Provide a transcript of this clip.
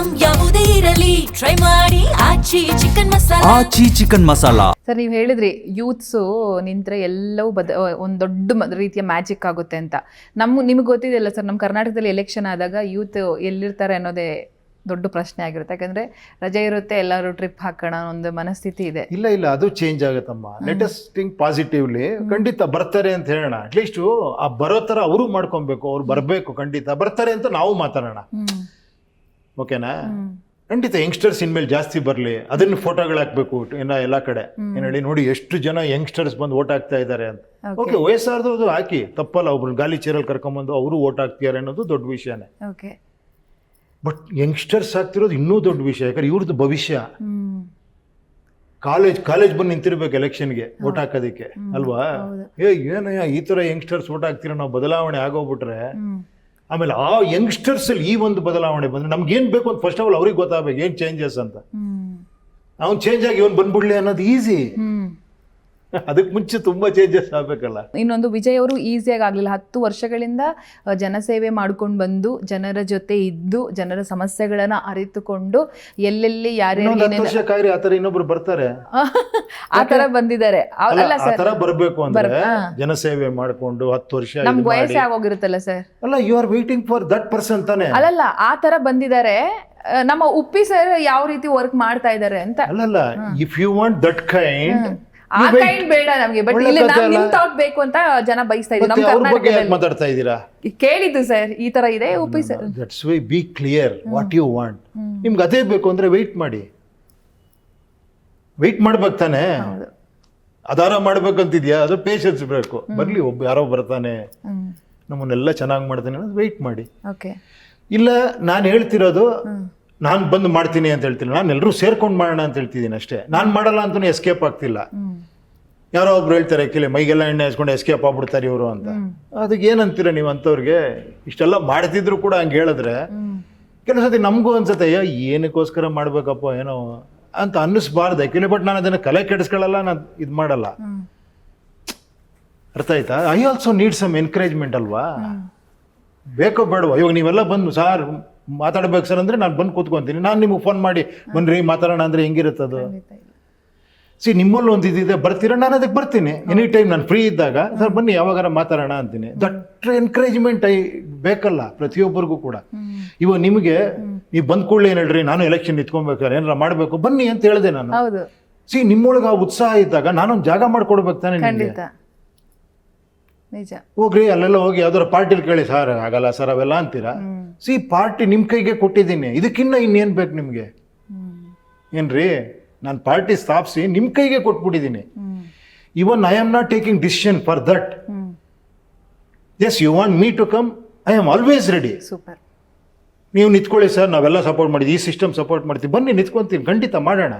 Item ಯಾವುದೇ ಇರಲಿ try ಮಾಡಿ ಆಚಿ ಚಿಕನ್ ಮಸಾಲಾ. ಸರ್ ನೀವು ಹೇಳಿದ್ರಿ ಯೂತ್ಸು ನಿಂತ್ರೆ ಎಲ್ಲವೂ ಒಂದು ದೊಡ್ಡ ರೀತಿಯ ಮ್ಯಾಜಿಕ್ ಆಗುತ್ತೆ ಅಂತ. ನಿಮ್ಗೆ ಗೊತ್ತಿದೆಯಲ್ಲ ಸರ್, ನಮ್ಮ ಕರ್ನಾಟಕದಲ್ಲಿ ಎಲೆಕ್ಷನ್ ಆದಾಗ ಯೂತ್ ಎಲ್ಲಿರ್ತಾರೆ ಅನ್ನೋದೇ ದೊಡ್ಡ ಪ್ರಶ್ನೆ ಆಗಿರುತ್ತೆ. ಯಾಕಂದ್ರೆ ರಜೆ ಇರುತ್ತೆ, ಎಲ್ಲರೂ ಟ್ರಿಪ್ ಹಾಕೋಣ ಒಂದು ಮನಸ್ಥಿತಿ ಇದೆ. ಇಲ್ಲ ಅದು ಚೇಂಜ್ ಆಗುತ್ತಮ್ಮ. Let us think positively. ಖಂಡಿತ ಬರ್ತಾರೆ ಅಂತ ಹೇಳೋಣ. ಅಟ್ಲೀಸ್ಟ್ ಆ ಬರೋ ತರ ಅವರು ಮಾಡ್ಕೊಬೇಕು, ಅವ್ರು ಬರಬೇಕು, ಖಂಡಿತ ಬರ್ತಾರೆ ಅಂತ ನಾವು ಮಾತಾಡೋಣ. ಓಕೆನಾ? ಖಂಡಿತ ಯಂಗ್ಸ್ಟರ್ಸ್ ಇನ್ಮೇಲೆ ಜಾಸ್ತಿ ಬರಲಿ, ಅದನ್ನ ಫೋಟೋಗಳು ಹಾಕ್ಬೇಕು ಎಲ್ಲ ಕಡೆ. ಏನ್ ಹೇಳಿ ನೋಡಿ ಎಷ್ಟು ಜನ ಯಂಗ್ಸ್ಟರ್ಸ್ ಬಂದು ಓಟ್ ಹಾಕ್ತಾ ಇದ್ದಾರೆ ಅಂತ. ಓಕೆ, ವಯಸ್ಸಾರ್ದು ಹಾಕಿ ತಪ್ಪಲ್ಲ. ಒಬ್ರು ಗಾಲಿ ಚೇರಲ್ಲಿ ಕರ್ಕೊಂಬಂದು ಅವರು ಓಟ್ ಹಾಕ್ತಿದ್ದಾರೆ ಅನ್ನೋದು ದೊಡ್ಡ ವಿಷಯನೇ. ಬಟ್ ಯಂಗ್ಸ್ಟರ್ಸ್ ಆಗ್ತಿರೋದು ಇನ್ನೂ ದೊಡ್ಡ ವಿಷಯ. ಯಾಕಂದ್ರೆ ಇವ್ರದ್ದು ಭವಿಷ್ಯ. ಕಾಲೇಜ್ ಬಂದು ನಿಂತಿರ್ಬೇಕು ಎಲೆಕ್ಷನ್ಗೆ ಓಟ್ ಹಾಕೋದಕ್ಕೆ ಅಲ್ವಾ? ಏನಯ್ಯ ಈ ತರ ಯಂಗ್ಸ್ಟರ್ಸ್ ಓಟ್ ಹಾಕ್ತಿರೋ ನಾವು ಬದಲಾವಣೆ ಆಗೋಗ್ಬಿಟ್ರೆ ಆಮೇಲೆ ಆ ಯಂಗ್ಸ್ಟರ್ಸ್ ಅಲ್ಲಿ ಈ ಒಂದು ಬದಲಾವಣೆ ಬಂದ್ರೆ ನಮ್ಗೆ ಏನ್ ಬೇಕು ಅಂತ ಫಸ್ಟ್ ಆಫ್ ಆಲ್ ಅವ್ರಿಗೆ ಗೊತ್ತಾಗಬೇಕು ಏನ್ ಚೇಂಜಸ್ ಅಂತ. ಅವ್ನು ಚೇಂಜ್ ಆಗಿ ಇವನ್ ಬಂದ್ಬಿಡ್ಲಿ ಅನ್ನೋದು ಈಸಿ. ಅದಕ್ಕೆ ಮುಂಚೆ ತುಂಬಾ ಚೇಂಜಸ್ ಆಗ್ಬೇಕಲ್ಲ. ಇನ್ನೊಂದು, ವಿಜಯ್ ಅವರು ಈಸಿಯಾಗಿ ಆಗ್ಲಿಲ್ಲ. 10 ವರ್ಷಗಳಿಂದ ಜನಸೇವೆ ಮಾಡ್ಕೊಂಡು ಬಂದು ಜನರ ಜೊತೆ ಇದ್ದು ಜನರ ಸಮಸ್ಯೆಗಳನ್ನ ಅರಿತುಕೊಂಡು ಎಲ್ಲೆಲ್ಲಿ ಯಾರ್ಯಾರು ಆತರ ಇನ್ನೊಬ್ರು ಬರ್ತಾರೆ ಆತರ ಬಂದಿದ್ದಾರೆ. ಆತರ ಬರ್ಬೇಕು ಅಂದ್ರೆ ಜನಸೇವೆ ಮಾಡ್ಕೊಂಡು 10 ವರ್ಷ ನಮ್ಗೆ ವಯಸ್ಸೇ ಆಗೋಗಿರುತ್ತಲ್ಲ ಸರ್. ಅಲ್ಲ, you are waiting for that person ತಾನೆ. ಅಲ್ಲಲ್ಲ, ಆ ತರ ಬಂದಿದ್ದಾರೆ. ನಮ್ಮ ಉಪ್ಪಿ ಸರ್ ಯಾವ ರೀತಿ ವರ್ಕ್ ಮಾಡ್ತಾ ಇದ್ದಾರೆ ಅಂತ. ಅಲ್ಲಲ್ಲ, if you want that kind ಆ ಕೈಂಡ್ ಬೇಡ ನಮ್ಗೆ. ಬಟ್ ಇಲ್ಲಿ ನಿಮ್ ಥಾಟ್ ಬೇಕು ಅಂತ ಜನ ಬಯಸ್ತಾ ಇದ್ರು. ನಮ್ಮ ಕರ್ನಾಟಕದಲ್ಲಿ ಮಾತಾಡ್ತಾ ಇದ್ದೀರಾ? ಕೇಳಿದ್ದು ಸರ್, ಈ ತರ ಇದೆ Uppi sir. That's why be clear what you want. ನಿಮ್ಗೆ ಅದೇ ಬೇಕು ಅಂದ್ರೆ ವೆಯ್ಟ್ ಮಾಡಿ. ವೆಯ್ಟ್ ಮಾಡ್ಬೇಕು ತಾನೆ. ಆಧಾರ ಮಾಡ್ಬೇಕಂತಿದ್ಯಾ? ಅದು ಪೇಷನ್ಸ್ ಬೇಕು. ಬರ್ಲಿ, ಯಾರೋ ಬರ್ತಾನೆ ನಮ್ಮನ್ನೆಲ್ಲ ಚೆನ್ನಾಗಿ ಮಾಡ್ತಾನೆ ಅನ್ನೋದು ವೆಯ್ಟ್ ಮಾಡಿ. ಇಲ್ಲ, ನಾನು ಹೇಳ್ತಿರೋದು ನಾನು ಬಂದು ಮಾಡ್ತೀನಿ ಅಂತ ಹೇಳ್ತೀನಿ. ನಾನು ಎಲ್ಲರೂ ಸೇರ್ಕೊಂಡು ಮಾಡೋಣ ಅಂತ ಹೇಳ್ತಿದ್ದೀನಿ ಅಷ್ಟೇ. ನಾನು ಮಾಡಲ್ಲ ಅಂತಲೂ ಎಸ್ಕೇಪ್ ಆಗ್ತಿಲ್ಲ. ಯಾರೋ ಒಬ್ರು ಹೇಳ್ತಾರೆ ಮೈಗೆಲ್ಲ ಎಣ್ಣೆ ಹಚ್ಕೊಂಡು ಎಸ್ಕೇಪ್ ಆಗ್ಬಿಡ್ತಾರೆ ಇವರು ಅಂತ. ಅದಕ್ಕೆ ಏನಂತೀರ ನೀವು ಅಂಥವ್ರಿಗೆ? ಇಷ್ಟೆಲ್ಲ ಮಾಡ್ತಿದ್ರು ಕೂಡ ಹಂಗೆ ಹೇಳಿದ್ರೆ ಕೆಲವು ಸತಿ ನಮಗೂ ಅನ್ಸುತ್ತೆ ಏನಕ್ಕೋಸ್ಕರ ಮಾಡ್ಬೇಕಪ್ಪ ಏನೋ ಅಂತ ಅನ್ನಿಸ್ಬಾರ್ದು ಆ್ಯಕ್ಚುಲಿ. ಬಟ್ ನಾನು ಅದನ್ನು ಕಲೆ ಕೆಡಿಸ್ಕೊಳ್ಳಲ್ಲ, ನಾನು ಇದು ಮಾಡಲ್ಲ. ಅರ್ಥ ಆಯ್ತಾ? I also need some encouragement ಅಲ್ವಾ? ಬೇಕೋ ಬೇಡವಾ? ಇವಾಗ ನೀವೆಲ್ಲ ಬಂದು ಸಾರ್ ಮಾತಾಡ್ಬೇಕು ಸರ್ ಅಂದ್ರೆ ನಾನು ಬಂದು ಕೂತ್ಕೊಂತೀನಿ. ನಾನು ನಿಮಗೆ ಫೋನ್ ಮಾಡಿ ಬನ್ರಿ ಮಾತಾಡೋಣ ಅಂದ್ರೆ ಹೆಂಗಿರುತ್ತದು? ನಿಮ್ಮಲ್ಲಿ ಒಂದು ಇದಿದೆ, ಬರ್ತೀರಾ? ನಾನು ಅದಕ್ಕೆ ಬರ್ತೀನಿ ಎನಿ ಟೈಮ್. ನಾನು ಫ್ರೀ ಇದ್ದಾಗ ಸರ್ ಬನ್ನಿ ಯಾವಾಗಾರ ಮಾತಾಡೋಣ ಅಂತೀನಿ. ದಟ್ ಎನ್ಕರೇಜ್ಮೆಂಟ್ ಬೇಕಲ್ಲ ಪ್ರತಿಯೊಬ್ಬರಿಗೂ ಕೂಡ. ಇವಾಗ ನಿಮಗೆ ನೀವು ಬಂದ್ ಕೂಡಲೇ ಏನು ಹೇಳ್ರಿ ನಾನು ಎಲೆಕ್ಷನ್ ನಿಂತ್ಕೊಬೇಕಾರೆ ಏನಾರ ಮಾಡಬೇಕು ಬನ್ನಿ ಅಂತ ಹೇಳಿದೆ ನಾನು. ನಿಮ್ಮೊಳಗೆ ಆ ಉತ್ಸಾಹ ಇದ್ದಾಗ ನಾನೊಂದು ಜಾಗ ಮಾಡ್ಕೊಡ್ಬೇಕು ತಾನೆ ನಿಮಗೆ. ಹೋಗ್ರಿ ಅಲ್ಲೆಲ್ಲ ಹೋಗಿ ಯಾವ್ದಾರ ಪಾರ್ಟಿಲಿ ಕೇಳಿ ಸರ್ ಆಗಲ್ಲ ಸರ್ ಅವೆಲ್ಲ ಅಂತೀರಾ. ಪಾರ್ಟಿ ನಿಮ್ ಕೈಗೆ ಕೊಟ್ಟಿದ್ದೀನಿ, ಇದಕ್ಕಿನ್ನ ಇನ್ನೇನ್ ಬೇಕು ನಿಮ್ಗೆ? ಏನ್ರಿ, ನಾನು ಪಾರ್ಟಿ ಸ್ಥಾಪಿಸಿ ನಿಮ್ ಕೈಗೆ ಕೊಟ್ಬಿಟ್ಟಿದ್ದೀನಿ. Even I am not taking decision for that. Yes, you want me to come, I am always ready. ನೀವು ನಿಂತ್ಕೊಳ್ಳಿ ಸರ್, ನಾವೆಲ್ಲ ಸಪೋರ್ಟ್ ಮಾಡಿದ್ವಿ, ಈ ಸಿಸ್ಟಮ್ ಸಪೋರ್ಟ್ ಮಾಡ್ತೀವಿ, ಬನ್ನಿ ನಿಂತ್ಕೊಂತೀನಿ, ಖಂಡಿತ ಮಾಡೋಣ.